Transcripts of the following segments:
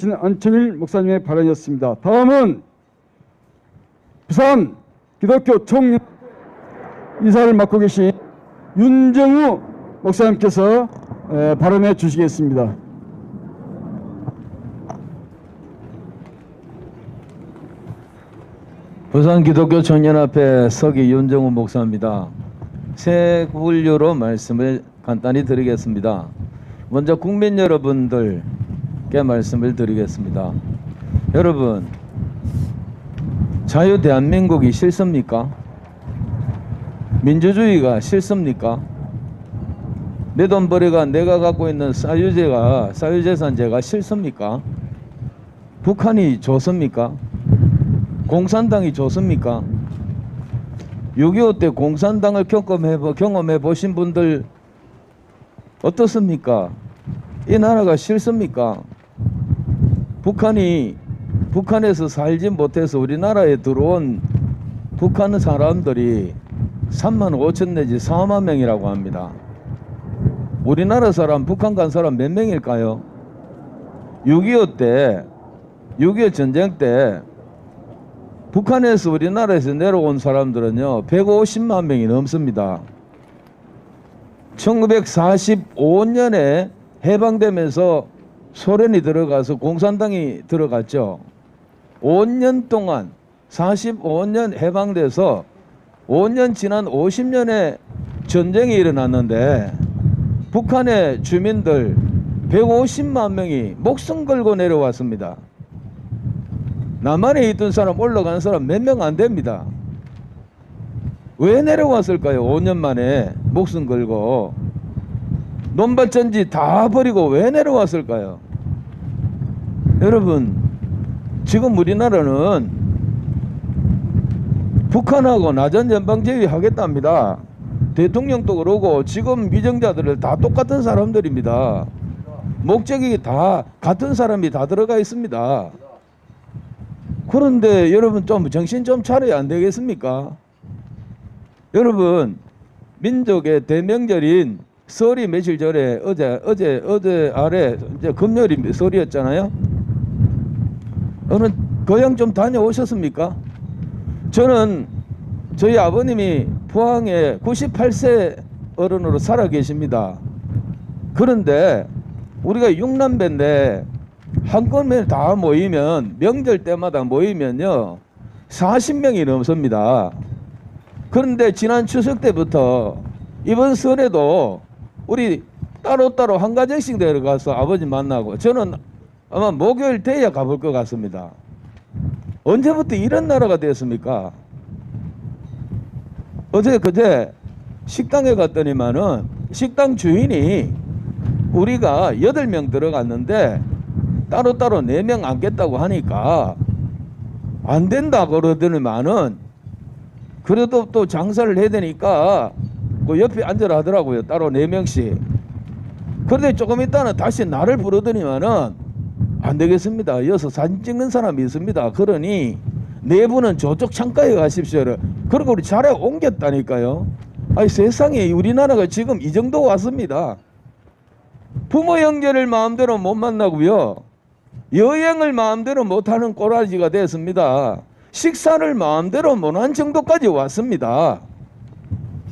안천일 목사님의 발언이었습니다. 다음은 부산 기독교 총연합회 이사를 맡고 계신 윤정우 목사님께서 발언해 주시겠습니다. 부산 기독교 총연합회 서기 윤정우 목사입니다. 새 분류로 말씀을 간단히 드리겠습니다. 먼저 국민 여러분들께 말씀을 드리겠습니다. 여러분, 자유 대한민국이 싫습니까? 민주주의가 싫습니까? 내 돈벌이가 내가 갖고 있는 사유재산제가 싫습니까? 북한이 좋습니까? 공산당이 좋습니까? 6.25 때 공산당을 경험해 보신 분들 어떻습니까? 이 나라가 싫습니까? 북한에서 살지 못해서 우리나라에 들어온 북한 사람들이 3만 5천 내지 4만 명이라고 합니다. 우리나라 사람, 북한 간 사람 몇 명일까요? 6.25 전쟁 때 북한에서 우리나라에서 내려온 사람들은요 150만 명이 넘습니다. 1945년에 해방되면서 소련이 들어가서 공산당이 들어갔죠. 5년 동안 45년 해방돼서 5년 지난 50년에 전쟁이 일어났는데 북한의 주민들 150만 명이 목숨 걸고 내려왔습니다. 남한에 있던 사람 올라간 사람 몇 명 안 됩니다. 왜 내려왔을까요? 5년 만에 목숨 걸고 논밭전지 다 버리고 왜 내려왔을까요? 여러분, 지금 우리나라는 북한하고 나전연방제의 하겠답니다. 대통령도 그러고 지금 위정자들을 다 똑같은 사람들입니다. 목적이 다 같은 사람이 다 들어가 있습니다. 그런데 여러분 좀 정신 좀 차려야 안 되겠습니까? 여러분, 민족의 대명절인 설이 며칠 전에 어제 아래 이제 금요일이 설이었잖아요. 오늘 고향 좀 다녀오셨습니까? 저는 저희 아버님이 포항에 98세 어른으로 살아 계십니다. 그런데 우리가 6남배인데 한꺼번에 다 모이면 명절 때마다 모이면요 40명이 넘습니다. 그런데 지난 추석 때부터 이번 설에도 우리 따로따로 한 가정씩 내려가서 아버지 만나고 저는 아마 목요일 돼야 가볼 것 같습니다. 언제부터 이런 나라가 됐습니까? 그제 식당에 갔더니만은 식당 주인이 우리가 8명 들어갔는데 따로따로 4명 앉겠다고 하니까 안 된다 그러더니만은 그래도 또 장사를 해야 되니까 그 옆에 앉으라 하더라고요. 따로 4명씩. 그런데 조금 있다는 다시 나를 부르더니만은 안 되겠습니다. 이어서 사진 찍는 사람이 있습니다. 그러니 4분은 저쪽 창가에 가십시오. 그리고 우리 자리에 옮겼다니까요. 아니 세상에 우리나라가 지금 이 정도 왔습니다. 부모 형제를 마음대로 못 만나고요. 여행을 마음대로 못하는 꼬라지가 됐습니다. 식사를 마음대로 못한 정도까지 왔습니다.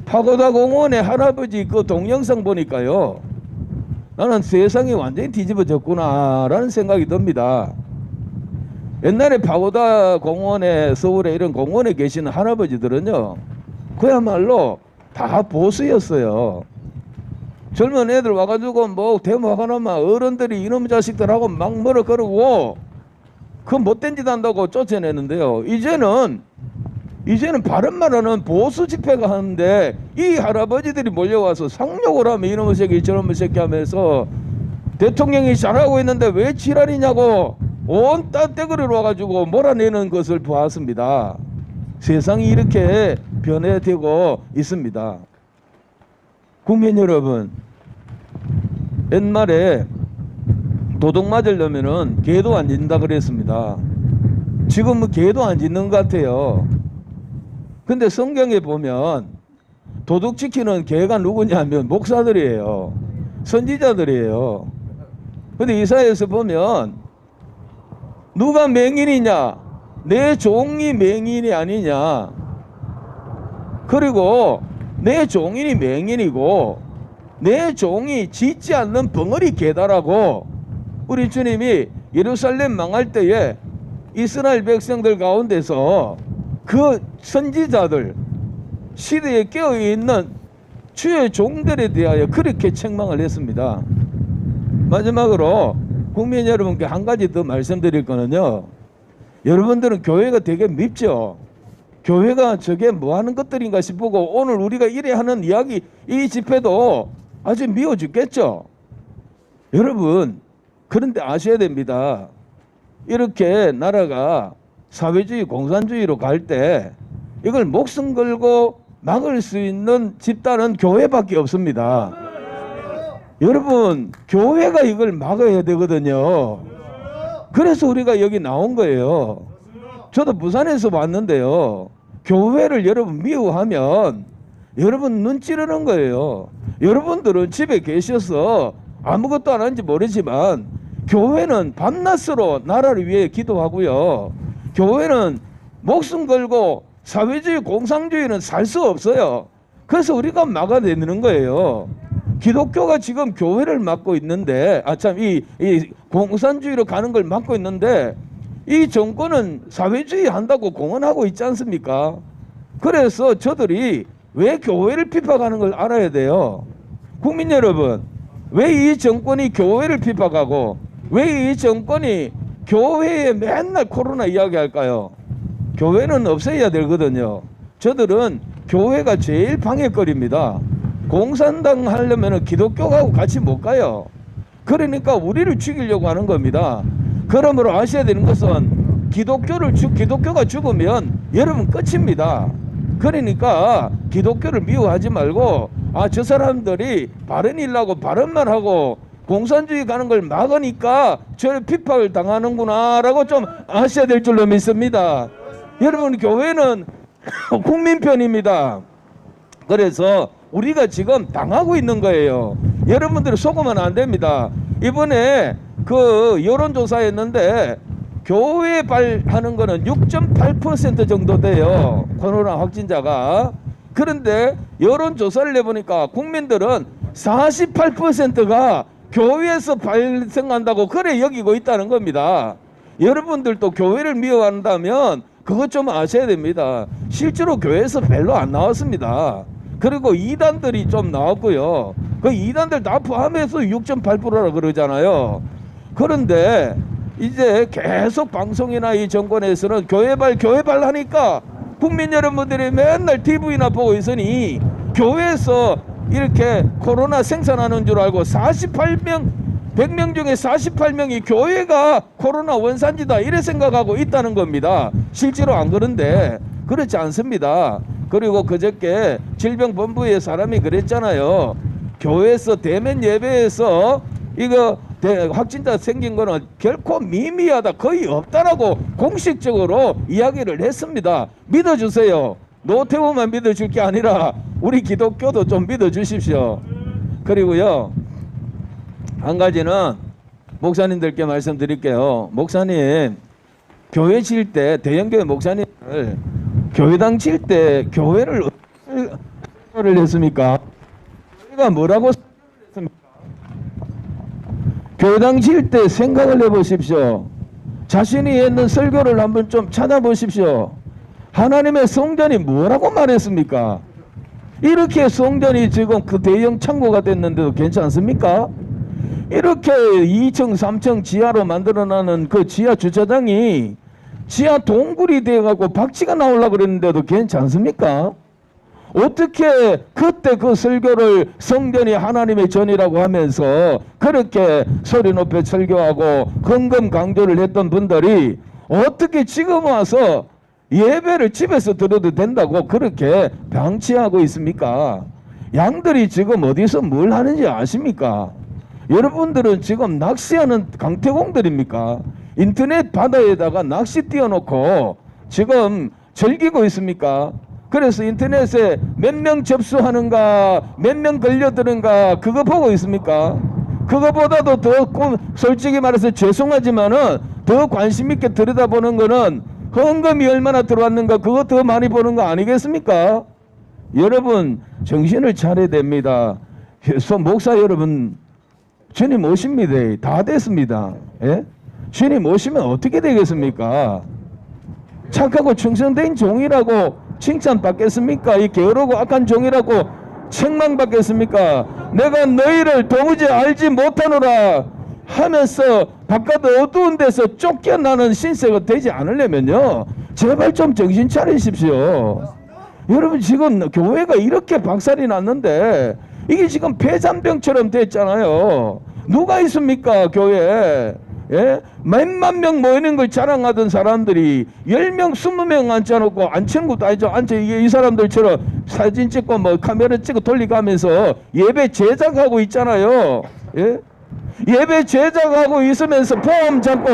파고다 공원에 할아버지 그 동영상 보니까요. 나는 세상이 완전히 뒤집어졌구나 라는 생각이 듭니다. 옛날에 파고다 공원에 서울에 이런 공원에 계시는 할아버지들은요. 그야말로 다 보수였어요. 젊은 애들 와가지고 뭐 대모하거나 어른들이 이놈 자식들하고 막 뭐라 그러고 그 못된 짓 한다고 쫓아내는데요. 이제는 바른 말하는 보수 집회가 하는데 이 할아버지들이 몰려와서 상욕을 하면 이놈의 새끼 저놈의 새끼 하면서 대통령이 잘하고 있는데 왜 지랄이냐고 온 딴떼거리로 와가지고 몰아내는 것을 보았습니다. 세상이 이렇게 변해되고 있습니다. 국민 여러분, 옛말에 도둑 맞으려면은 개도 안 짖는다 그랬습니다. 지금은 개도 안 짖는 것 같아요. 근데 성경에 보면 도둑 지키는 개가 누구냐면 목사들이에요. 선지자들이에요. 근데 이사야에서 보면 누가 맹인이냐? 내 종이 맹인이 아니냐? 그리고 내 종인이 맹인이고 내 종이 짓지 않는 벙어리 개다라고 우리 주님이 예루살렘 망할 때에 이스라엘 백성들 가운데서 그 선지자들 시대에 깨어있는 주의 종들에 대하여 그렇게 책망을 했습니다. 마지막으로 국민 여러분께 한 가지 더 말씀드릴 거는요, 여러분들은 교회가 되게 밉죠. 교회가 저게 뭐 하는 것들인가 싶고 오늘 우리가 이래 하는 이야기 이 집회도 아주 미워 죽겠죠. 여러분, 그런데 아셔야 됩니다. 이렇게 나라가 사회주의 공산주의로 갈 때 이걸 목숨 걸고 막을 수 있는 집단은 교회밖에 없습니다. 여러분, 교회가 이걸 막아야 되거든요. 그래서 우리가 여기 나온 거예요. 저도 부산에서 왔는데요, 교회를 여러분 미워하면 여러분 눈 찌르는 거예요. 여러분들은 집에 계셔서 아무것도 안 하는지 모르지만 교회는 밤낮으로 나라를 위해 기도하고요, 교회는 목숨 걸고 사회주의 공산주의는 살 수 없어요. 그래서 우리가 막아내는 거예요. 기독교가 지금 교회를 막고 있는데, 이 공산주의로 가는 걸 막고 있는데, 이 정권은 사회주의 한다고 공언하고 있지 않습니까? 그래서 저들이 왜 교회를 핍박하는 걸 알아야 돼요. 국민 여러분, 왜 이 정권이 교회를 핍박하고 왜 이 정권이 교회에 맨날 코로나 이야기할까요? 교회는 없애야 되거든요. 저들은 교회가 제일 방해거리입니다. 공산당 하려면 기독교하고 같이 못 가요. 그러니까 우리를 죽이려고 하는 겁니다. 그러므로 아셔야 되는 것은 기독교가 죽으면 여러분 끝입니다. 그러니까 기독교를 미워하지 말고, 저 사람들이 바른 일하고 바른만 하고 공산주의 가는 걸 막으니까 저를 핍박을 당하는구나 라고 좀 아셔야 될 줄로 믿습니다. 여러분, 교회는 국민 편입니다. 그래서 우리가 지금 당하고 있는 거예요. 여러분들이 속으면 안 됩니다. 이번에 그 여론조사했는데 교회 발하는 거는 6.8% 정도 돼요, 코로나 확진자가. 그런데 여론조사를 해보니까 국민들은 48%가 교회에서 발생한다고 그래 여기고 있다는 겁니다. 여러분들도 교회를 미워한다면 그것 좀 아셔야 됩니다. 실제로 교회에서 별로 안 나왔습니다. 그리고 이단들이 좀 나왔고요. 그 이단들 다 포함해서 6.8%라 그러잖아요. 그런데 이제 계속 방송이나 이 정권에서는 교회발 하니까 국민 여러분들이 맨날 TV나 보고 있으니 교회에서 이렇게 코로나 생산하는 줄 알고 100명 중에 48명이 교회가 코로나 원산지다 이래 생각하고 있다는 겁니다. 실제로 안 그런데 그렇지 않습니다. 그리고 그저께 질병본부의 사람이 그랬잖아요. 교회에서 대면 예배에서 이거 확진자 생긴 거는 결코 미미하다, 거의 없다라고 공식적으로 이야기를 했습니다. 믿어주세요. 노태우만 믿어줄 게 아니라 우리 기독교도 좀 믿어주십시오. 그리고요, 한 가지는 목사님들께 말씀드릴게요. 목사님, 교회 칠 때, 대형교회 목사님들 교회당 칠 때 교회를 어떻게 했습니까? 교회가 뭐라고 했습니까? 교회당 칠 때 생각을 해보십시오. 자신이 했는 설교를 한번 좀 찾아보십시오. 하나님의 성전이 뭐라고 말했습니까? 이렇게 성전이 지금 그 대형 창고가 됐는데도 괜찮습니까? 이렇게 2층 3층 지하로 만들어놨는 그 지하 주차장이 지하 동굴이 되어갖고 박쥐가 나오려고 그랬는데도 괜찮습니까? 어떻게 그때 그 설교를 성전이 하나님의 전이라고 하면서 그렇게 소리 높여 설교하고 헌금 강조를 했던 분들이 어떻게 지금 와서 예배를 집에서 드려도 된다고 그렇게 방치하고 있습니까? 양들이 지금 어디서 뭘 하는지 아십니까? 여러분들은 지금 낚시하는 강태공들입니까? 인터넷 바다에다가 낚시 띄워놓고 지금 즐기고 있습니까? 그래서 인터넷에 몇 명 접수하는가, 몇 명 걸려드는가 그거 보고 있습니까? 그거보다도 솔직히 말해서 죄송하지만은 더 관심 있게 들여다보는 거는 헌금이 얼마나 들어왔는가, 그거 더 많이 보는 거 아니겠습니까? 여러분 정신을 차려야 됩니다. 그래서 목사 여러분, 주님 오십니다. 다 됐습니다. 예? 주님 오시면 어떻게 되겠습니까? 착하고 충성된 종이라고 칭찬받겠습니까? 이 게으르고 악한 종이라고 책망받겠습니까? 내가 너희를 도무지 알지 못하노라 하면서 바깥 어두운 데서 쫓겨나는 신세가 되지 않으려면요, 제발 좀 정신 차리십시오. 여러분 지금 교회가 이렇게 박살이 났는데 이게 지금 폐잔병처럼 됐잖아요. 누가 있습니까 교회에? 예? 몇만 명 모이는 걸 자랑하던 사람들이 10명 20명 앉혀놓고 앉힌 것도 아니죠. 이 사람들처럼 사진 찍고 뭐 카메라 찍고 돌리가면서 예배 제작하고 있잖아요. 예? 예배 제작하고 있으면서 보험 잡고,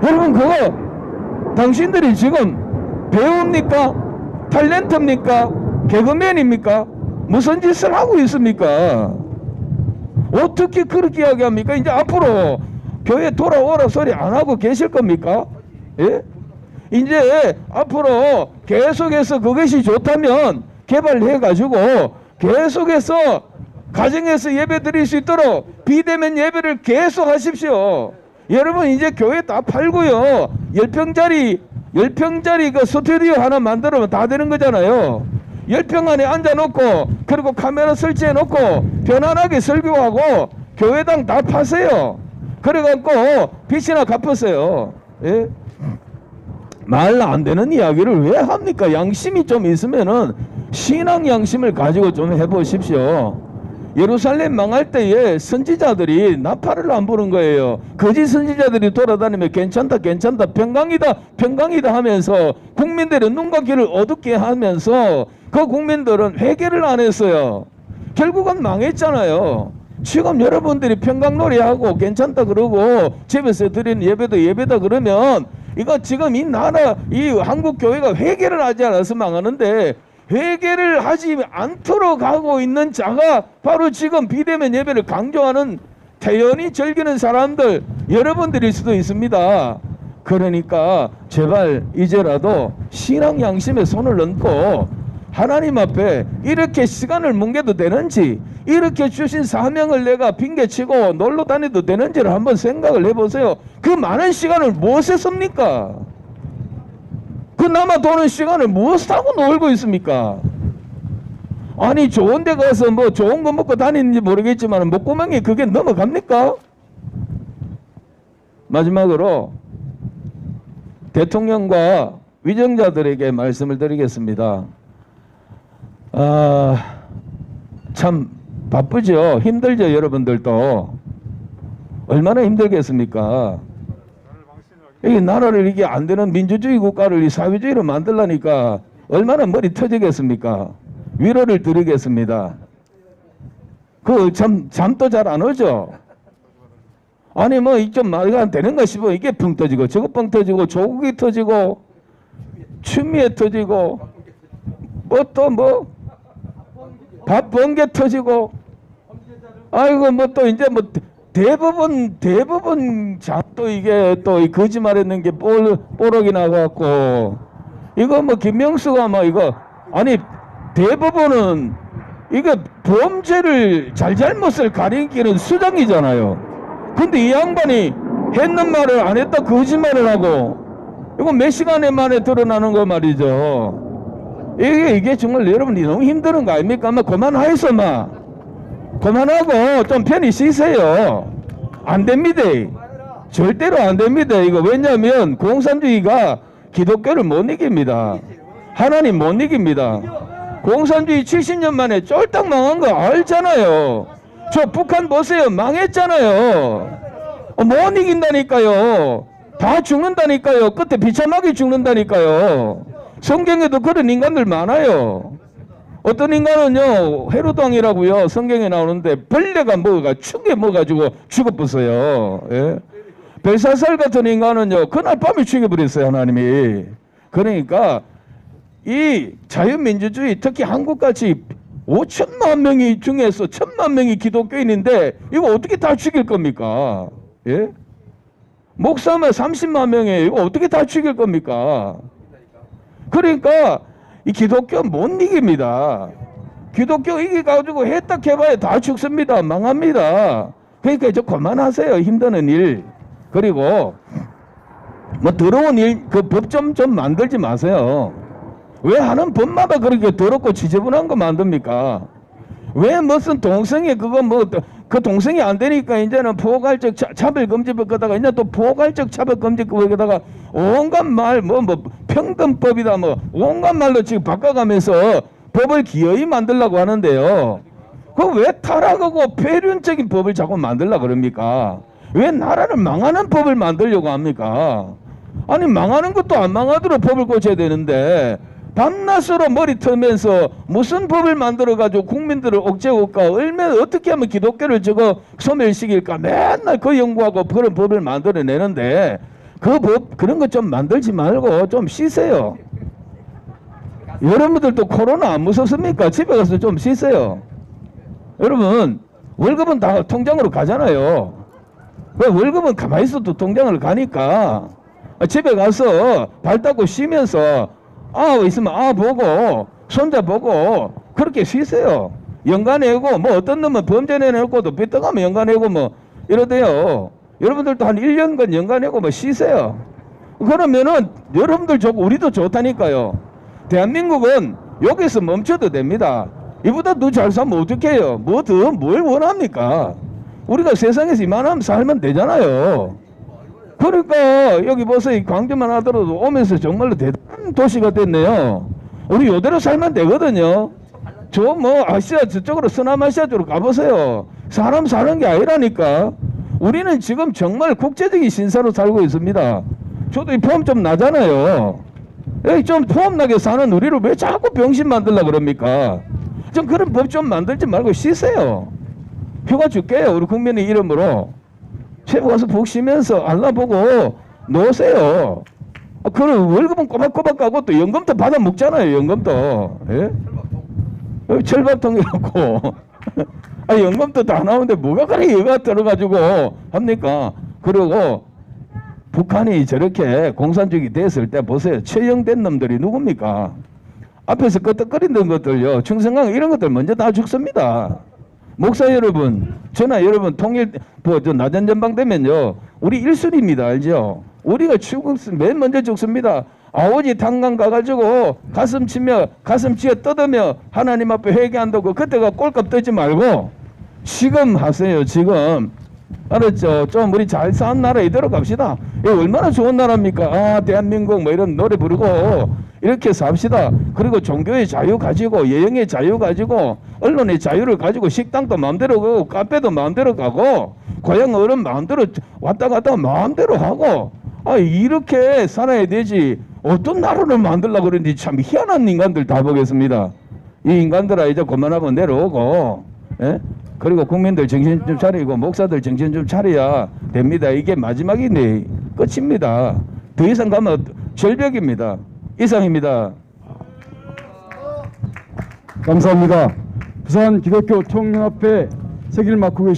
여러분 그거 당신들이 지금 배우입니까? 탤런트입니까? 개그맨입니까? 무슨 짓을 하고 있습니까? 어떻게 그렇게 이야기합니까? 이제 앞으로 교회 돌아오라 소리 안 하고 계실 겁니까? 예? 이제 앞으로 계속해서 그것이 좋다면 개발해 가지고 계속해서 가정에서 예배 드릴 수 있도록 비대면 예배를 계속 하십시오. 여러분 이제 교회 다 팔고요, 10평짜리 그 스튜디오 하나 만들면 다 되는 거잖아요. 10평 안에 앉아놓고 그리고 카메라 설치해놓고 편안하게 설교하고 교회당 다 파세요. 그래갖고 빚이나 갚으세요. 예? 말 안 되는 이야기를 왜 합니까? 양심이 좀 있으면은 신앙 양심을 가지고 좀 해보십시오. 예루살렘 망할 때에 선지자들이 나팔을 안 부는 거예요. 거짓 선지자들이 돌아다니며 괜찮다 평강이다 하면서 국민들의 눈과 귀를 어둡게 하면서 그 국민들은 회개를 안 했어요. 결국은 망했잖아요. 지금 여러분들이 평강놀이하고 괜찮다 그러고 집에서 드리는 예배도 예배다 그러면 이거 지금 이 나라 이 한국 교회가 회개를 하지 않아서 망하는데, 회개를 하지 않도록 하고 있는 자가 바로 지금 비대면 예배를 강조하는 태연히 즐기는 사람들 여러분들일 수도 있습니다. 그러니까 제발 이제라도 신앙 양심에 손을 얹고 하나님 앞에 이렇게 시간을 뭉개도 되는지, 이렇게 주신 사명을 내가 핑계치고 놀러 다녀도 되는지를 한번 생각을 해보세요. 그 많은 시간을 무엇에 씁니까? 그 남아 도는 시간을 무엇하고 놀고 있습니까? 아니 좋은 데 가서 뭐 좋은 거 먹고 다니는지 모르겠지만 목구멍에 그게 넘어갑니까? 마지막으로 대통령과 위정자들에게 말씀을 드리겠습니다. 참 바쁘죠. 힘들죠. 여러분들도 얼마나 힘들겠습니까? 이 나라를 이게 안 되는 민주주의 국가를 이 사회주의로 만들라니까 얼마나 머리 터지겠습니까? 위로를 드리겠습니다. 잠도 잘 안 오죠? 아니 뭐 좀 말이 안 되는가 싶어. 이게 붕 터지고 저거 뻥 터지고 조국이 터지고 추미애 터지고 밥 번개 터지고, 아이고 뭐 또 이제 뭐 대법원 장도 이게 또 거짓말했는 게 뽀록이 나갖고 이거 뭐 김명수가 뭐 이거 아니 대법원은 이거 범죄를 잘못을 가리키는 수장이잖아요. 근데 이 양반이 했는 말을 안 했다 거짓말을 하고 이거 몇 시간 만에 드러나는 거 말이죠. 이게 정말 여러분이 너무 힘드는 거 아닙니까? 그만하이소 그만하고 좀 편히 쉬세요. 안 됩니다. 절대로 안 됩니다. 이거 왜냐하면 공산주의가 기독교를 못 이깁니다. 하나님 못 이깁니다. 공산주의 70년 만에 쫄딱 망한 거 알잖아요. 저 북한 보세요. 망했잖아요. 못 이긴다니까요. 다 죽는다니까요. 끝에 비참하게 죽는다니까요. 성경에도 그런 인간들 많아요. 어떤 인간은요 헤로당이라고요 성경에 나오는데 벌레가 먹어가 축에 먹어가지고 죽어버렸어요. 예? 벨사살 같은 인간은요 그날 밤에 죽여버렸어요 하나님이. 그러니까 이 자유민주주의 특히 한국같이 5천만 명이 중에서 1,000만 명이 기독교인인데 이거 어떻게 다 죽일 겁니까? 예? 목사만 30만 명이에요. 이거 어떻게 다 죽일 겁니까? 그러니까 이 기독교 못 이깁니다. 기독교 이겨가지고 했다 해봐야 다 죽습니다. 망합니다. 그러니까 이제 그만하세요. 힘드는 일. 그리고 뭐 더러운 일, 그 법 좀 만들지 마세요. 왜 하는 법마다 그렇게 더럽고 지저분한 거 만듭니까? 왜 무슨 동성애 그거 뭐 그 동성애 안 되니까 이제는 포괄적 차별금지법 거다가 이제 또 포괄적 차별금지법 거다가 온갖 말 뭐 평등법이다 뭐 온갖 말로 지금 바꿔가면서 법을 기어이 만들려고 하는데요. 그 왜 타락하고 폐륜적인 법을 자꾸 만들려고 그럽니까? 왜 나라를 망하는 법을 만들려고 합니까? 아니 망하는 것도 안 망하도록 법을 고쳐야 되는데 밤낮으로 머리 틀면서 무슨 법을 만들어가지고 국민들을 억제할까? 얼마나 어떻게 하면 기독교를 저거 소멸시킬까? 맨날 그 연구하고 그런 법을 만들어내는데 그 법 그런 거 좀 만들지 말고 좀 쉬세요. 여러분들도 코로나 안 무섭습니까? 집에 가서 좀 쉬세요. 여러분 월급은 다 통장으로 가잖아요. 왜 월급은 가만히 있어도 통장으로 가니까 집에 가서 발 닦고 쉬면서 있으면 보고 손자 보고 그렇게 쉬세요. 연간내고 뭐 어떤 놈은 범죄 내놓고도 삐떡하면 연간내고 뭐 이러대요. 여러분들도 한 1년간 연간내고 뭐 쉬세요. 그러면은 여러분들 좋고 우리도 좋다니까요. 대한민국은 여기서 멈춰도 됩니다. 이보다 더 잘 살면 어떡해요? 뭐 더 뭘 원합니까? 우리가 세상에서 이만하면 살면 되잖아요. 그러니까 여기 보세요. 광주만 하더라도 오면서 정말로 대단한 도시가 됐네요. 우리 이대로 살면 되거든요. 저 뭐 아시아 저쪽으로 서남아시아 쪽으로 가보세요. 사람 사는 게 아니라니까. 우리는 지금 정말 국제적인 신사로 살고 있습니다. 저도 이 폼 좀 나잖아요. 여기 좀 폼 나게 사는 우리를 왜 자꾸 병신 만들려고 그럽니까? 좀 그런 법 좀 만들지 말고 쉬세요. 휴가 줄게요. 우리 국민의 이름으로. 집에 가서 푹 쉬면서 알라보고 노세요. 그럼 월급은 꼬박꼬박 가고 또 연금도 받아 먹잖아요. 연금도. 예? 철밥통이라고. 연금도 다 나오는데 뭐가 그렇게 여가 들어가지고 합니까? 그리고 북한이 저렇게 공산주의 됐을 때 보세요. 처형된 놈들이 누굽니까? 앞에서 끄떡거리는 것들요. 충성강 이런 것들 먼저 다 죽습니다. 목사 여러분, 전하 여러분, 통일, 낮은 전방 되면요. 우리 1순위입니다. 알죠? 우리가 맨 먼저 죽습니다. 아오지 탄광 가가지고 가슴 치며, 가슴 쥐어 뜯으며 하나님 앞에 회개한다고 그때가 꼴값 뜨지 말고 지금 하세요. 지금. 알았죠? 좀 우리 잘 사는 나라 이대로 갑시다. 이거 얼마나 좋은 나라입니까? 대한민국 뭐 이런 노래 부르고 이렇게 삽시다. 그리고 종교의 자유 가지고 여행의 자유 가지고 언론의 자유를 가지고 식당도 마음대로 가고 카페도 마음대로 가고 고향 어른 마음대로 왔다 갔다 마음대로 하고 이렇게 살아야 되지. 어떤 나라를 만들려고 그러는지 참 희한한 인간들 다 보겠습니다. 이 인간들아 이제 그만하고 내려오고 예? 그리고 국민들 정신 좀 차리고 목사들 정신 좀 차려야 됩니다. 이게 마지막인데 끝입니다. 더 이상 가면 절벽입니다. 이상입니다. 감사합니다. 부산 기독교 총연합회 세기를 맡고 계신